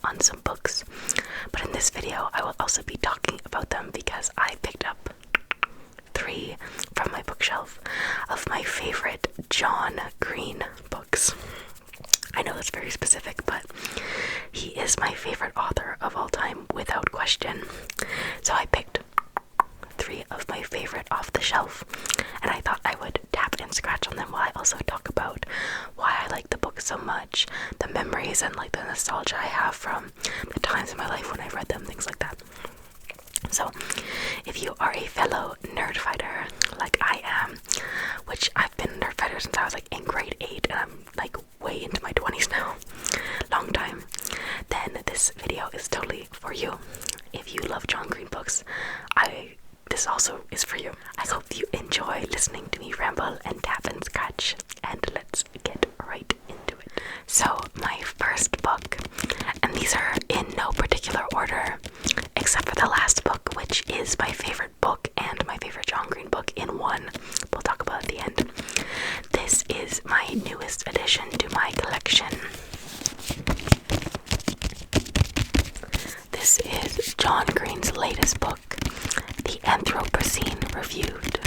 on some books. But in this video, I will also be talking about them because I picked up 3 from my bookshelf of my favorite John Green books. I know that's very specific, but he is my favorite author of all time, without question. So I picked 3 of my favorite off the shelf, and I thought I would tap and scratch on them while I also talk about why I like the book so much, the memories and like the nostalgia I have from the times in my life when I've read them, things like that. So, if you are a fellow nerd fighter like I am, which I've been a nerd fighter since I was like in grade 8, and I'm like way into my 20s now, long time, then this video is totally for you. If you love John Green books, this also is for you. I hope you enjoy listening to me ramble and tap and scratch, and let's get right into it. So, my first book, and these are in no particular order, except for the last book, which is my favorite book and my favorite John Green book in one. We'll talk about at the end. This is my newest addition to my collection. This is John Green's latest book, The Anthropocene Reviewed.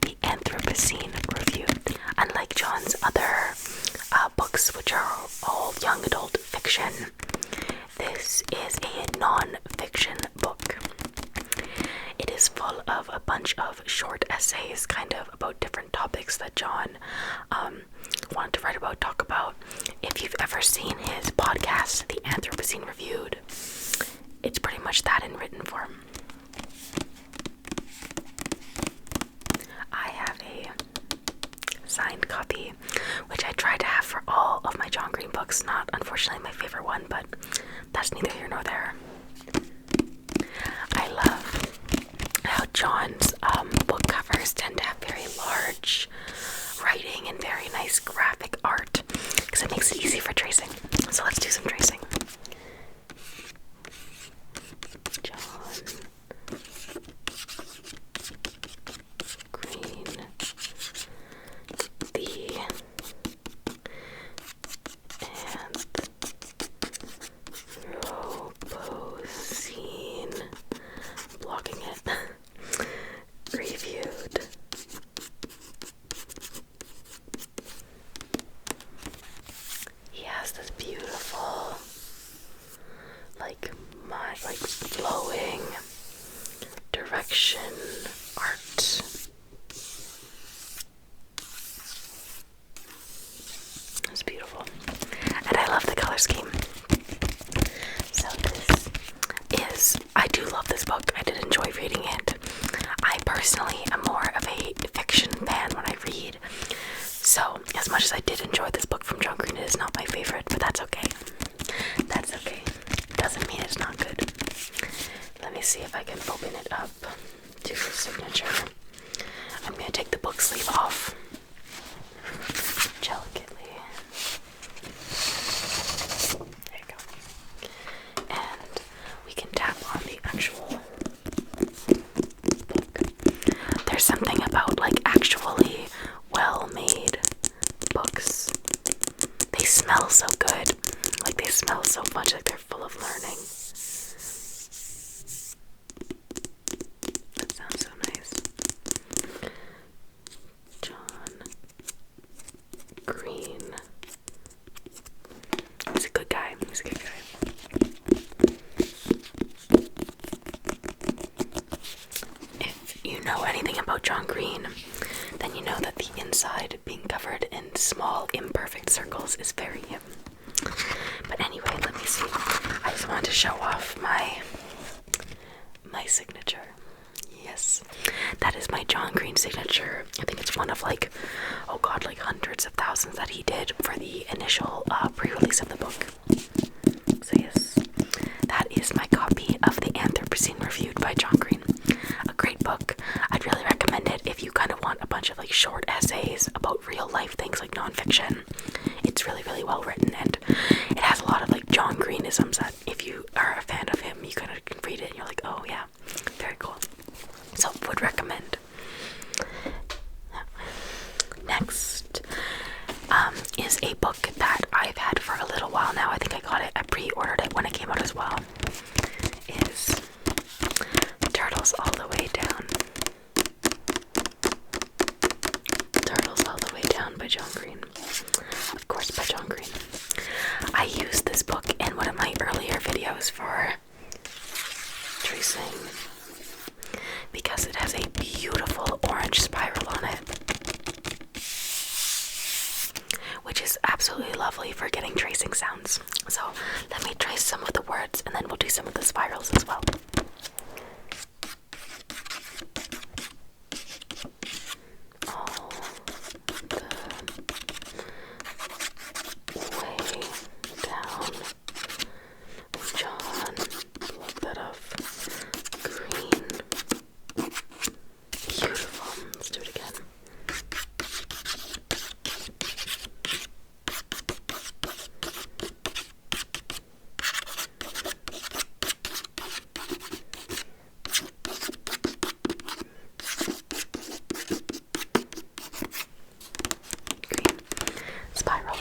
The Anthropocene Reviewed. Unlike John's other books, which are all young adult fiction, this is a non-fiction book. It is full of a bunch of short essays, kind of about different topics that John wanted to write about, talk about. If you've ever seen his podcast, The Anthropocene Reviewed, it's pretty much that in written form. I have a signed copy, which I try to have for all of my John Green books. Not, unfortunately, my favorite one, but that's neither here nor there. I love how John's book covers tend to have very large writing and very nice graphic art, because it makes it easy for tracing. So let's do some tracing. John Green, the Anthropocene, blocking it, reviewed. He has this beautiful, flowing direction art. It's beautiful. And I love the color scheme. So I do love this book. I did enjoy reading it. I personally am more of a fiction fan when I read. So, as much as I did enjoy this book from John Green, it is not my favorite, but that's okay. That's okay. Doesn't mean it's not good. Let me see if I can open it up to his signature. I'm going to take the book sleeve off delicately. There you go. And we can tap on the actual book. There's something about actually well-made books. They smell so good. They smell so much like they're full of learning. That sounds so nice. John Green. He's a good guy. He's a good guy. If you know anything about John Green, then you know that the inside being covered in small, imperfect circles is very him. But anyway, let me see. I just wanted to show off my signature. Yes, that is my John Green signature. I think it's one of hundreds of thousands that he did for the initial pre-release of the book. So yes, that is my copy of The Anthropocene Reviewed by John Green. A great book. I'd really recommend it if you kind of want a bunch of short essays about real life things, like nonfiction. It's really, really well written, and it has a lot of John Greenisms that if you are a fan of him, you kind of can read it and you're like, oh yeah, very cool. So would recommend. Next is a book that I've had for a little while now. I think I pre-ordered it when it came out allows for tracing because it has a beautiful orange spiral on it, which is absolutely lovely for getting tracing sounds. So let me trace some of the words and then we'll do some of the spirals as well. All the way down, John, look that up, green, beautiful. Let's do it again. Spiral.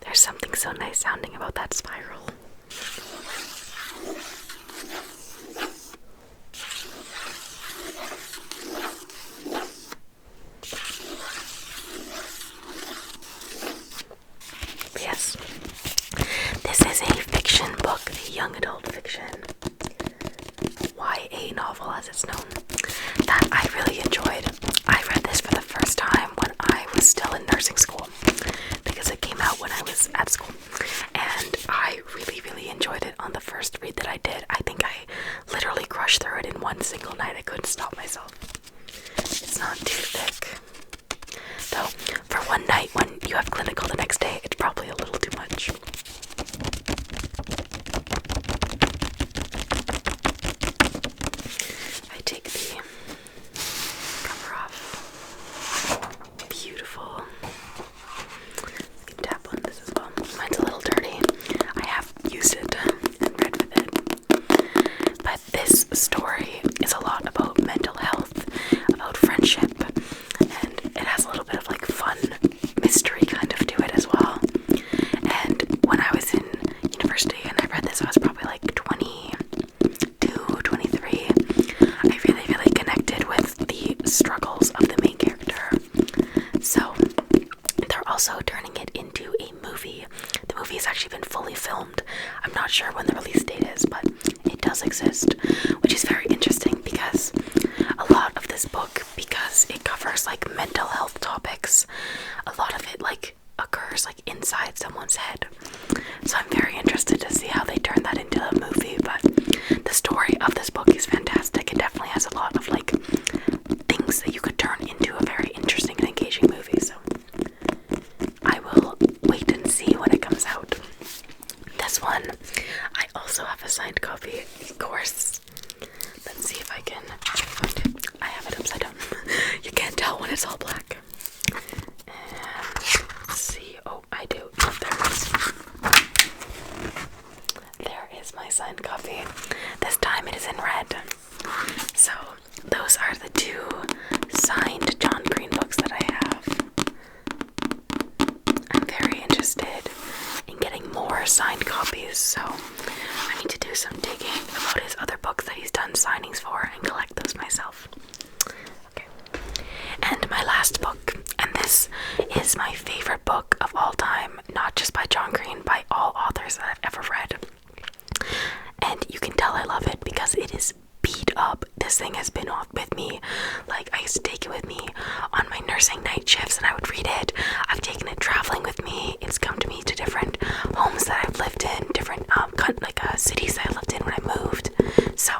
There's something so nice sounding about that spiral. Yes, this is a fiction book, a young adult fiction. YA novel as it's known, that I really enjoyed. I read this for the first time when I was still in nursing school because it came out when I was at school, and I really enjoyed it on the first read that I did. I think I literally crushed through it in one single night. I couldn't stop myself. It's not too thick, though for one night when you have clinical the next day, it's probably a little too much. I take the cover off. Beautiful. You can tap on this as well. Mine's a little dirty. I have used it and read with it. But this story is a lot about mental health, about friendship, and it has a little bit of like fun mystery kind of to it as well. And when I was in university and I read this, I was probably like 22, 23. I really connected with the struggles of the main character. So they're also turning it into a movie. The movie has actually been fully filmed. I'm not sure when the release date is, but it does exist, which is very interesting because a lot of this book, because it covers like mental health topics, a lot of it like occurs like inside someone's head. So I'm very interested to see how they turn that into a movie. But the story of this book is fantastic. It definitely has a lot of like things that you could turn into a very interesting and engaging movie. So I will wait and see when it comes out. This one, I also have a signed copy, of course. Let's see if I can find it. I have it upside down. You can't tell when it's all black. And let's see. Oh, I do. Oh, there it is. There is my signed copy. This time it is in red. So those are the two signed John Green books that I have. I'm very interested in getting more signed copies, so I need to do some digging about his other books that he's done signings for and collect those myself. Okay. And my last book, and this is my favorite book of all time, not just by John Green, by all authors that I've ever read. And you can tell I love it because it is beat up. This thing has been on with me. Like, I used to take it with me on my nursing night shifts and I would read it. I've taken it traveling with me. It's come to me to different homes that I've lived in, different cities that I lived in when I moved. So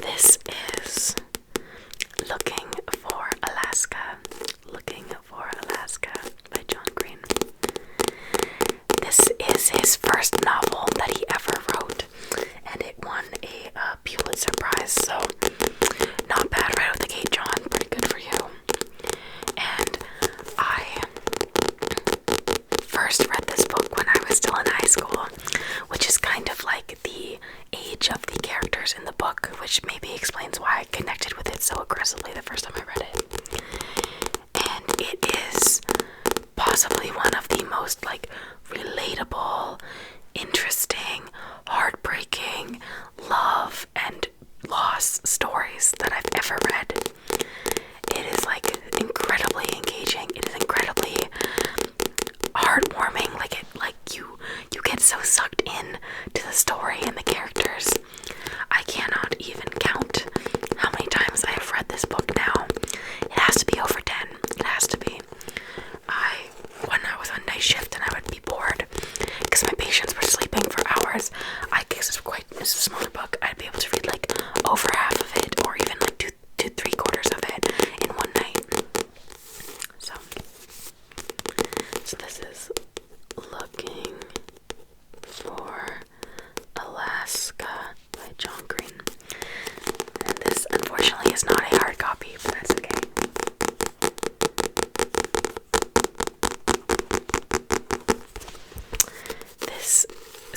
this is Looking for Alaska. Looking for Alaska by John Green. This is his first novel that he ever wrote, and it won a Pulitzer Prize, so not bad right out the gate, John. Pretty good for you. And I first read this book when I was still in high school,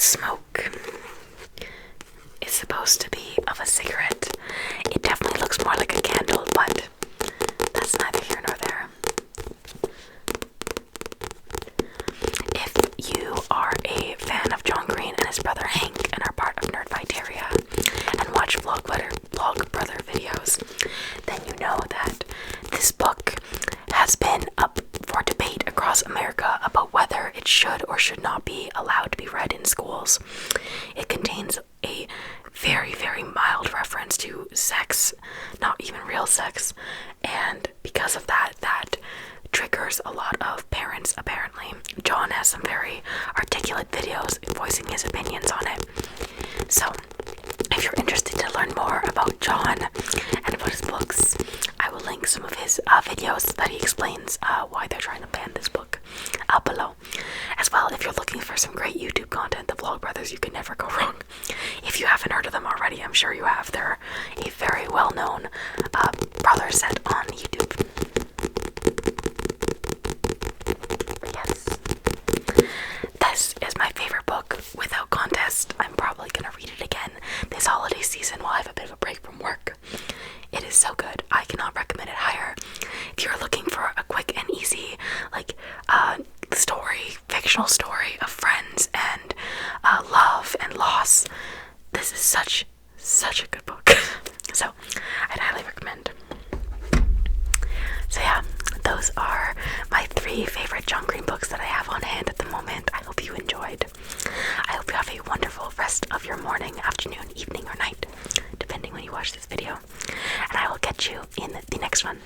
smoke is supposed to be of a cigarette. It definitely looks more like a candle, but that's neither here nor there. If you are a fan of John Green and his brother Hank and are part of Nerdfighter and watch Vlog Brother videos, then you know that this book has been up for debate across America about whether it should or should not be allowed to be read in schools. It contains a very, very mild reference to sex, not even real sex, and because of that, that triggers a lot of parents, apparently. John has some very articulate videos voicing his opinions on it. So, if you're interested to learn more about John and about his books, I will link some of his videos that he explains why they're trying to ban this book below. As well, if you're looking for some great YouTube content, the Vlog Brothers, you can never go wrong. If you haven't heard of them already, I'm sure you have. They're a very well-known brother set on YouTube. Yes. This is my favorite book, without contest. I'm probably going to read it again this holiday season while I have a bit of a break from work. It is so good. I cannot recommend it higher. If you're looking for a quick and easy, like, fictional story of friends and love and loss, this is such a good book. So, I'd highly recommend. So yeah, those are my 3 favorite John Green books that I have on hand at the moment. I hope you enjoyed. I hope you have a wonderful rest of your morning, afternoon, evening, or night, depending when you watch this video. And I will catch you in the next one.